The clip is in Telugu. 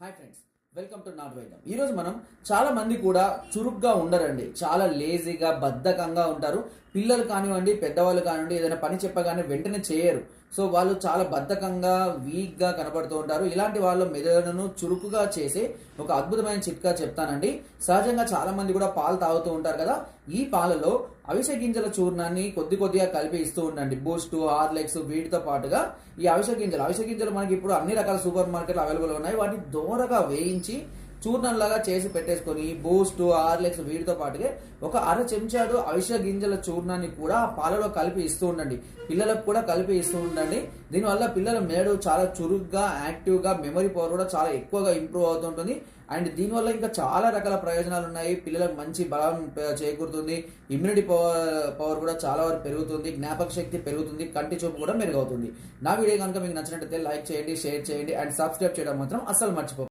Hi friends, welcome to not వైద్యం. ఈరోజు మనం చాలా మంది కూడా చురుగ్గా ఉండరండి, చాలా లేజీగా బద్ధకంగా ఉంటారు. పిల్లలు కానివ్వండి, పెద్దవాళ్ళు కానివ్వండి, ఏదైనా పని చెప్పగానే వెంటనే చేయరు. సో వాళ్ళు చాలా బద్ధకంగా వీక్గా కనబడుతూ ఉంటారు. ఇలాంటి వాళ్ళ మెదడును చురుకుగా చేసే ఒక అద్భుతమైన చిట్కా చెప్తానండి. సహజంగా చాలా మంది కూడా పాలు తాగుతూ ఉంటారు కదా. ఈ పాలలో అవిసె గింజల చూర్ణాన్ని కొద్దిగా కలిపి ఇస్తూ ఉండండి. బూస్ట్, హార్లిక్స్ వీటితో పాటుగా ఈ అవిసె గింజలు మనకి ఇప్పుడు అన్ని రకాల సూపర్ మార్కెట్లు అవైలబుల్ ఉన్నాయి. వాటిని దోరగా వేయించి చూర్ణంలాగా చేసి పెట్టేసుకొని బూస్ట్, హార్లిక్స్ వీటితో పాటుగా ఒక అర చెంచాడు అవిసె గింజల చూర్ణాన్ని కూడా పాలలో కలిపి ఇస్తూ ఉండండి. పిల్లలకు కూడా కలిపి ఇస్తూ ఉండండి. దీనివల్ల పిల్లల మెదడు చాలా చురుగ్గా, యాక్టివ్గా, మెమరీ పవర్ కూడా చాలా ఎక్కువగా ఇంప్రూవ్ అవుతుంటుంది. అండ్ దీనివల్ల ఇంకా చాలా రకాల ప్రయోజనాలు ఉన్నాయి. పిల్లలకు మంచి బలం చేకూరుతుంది, ఇమ్యూనిటీ పవర్ కూడా చాలా వరకు పెరుగుతుంది, జ్ఞాపక శక్తి పెరుగుతుంది, కంటి చూపు కూడా మెరుగవుతుంది. నా వీడియో కనుక మీకు నచ్చినట్లయితే లైక్ చేయండి, షేర్ చేయండి అండ్ సబ్స్క్రైబ్ చేయడం మాత్రం అస్సలు మర్చిపోకండి.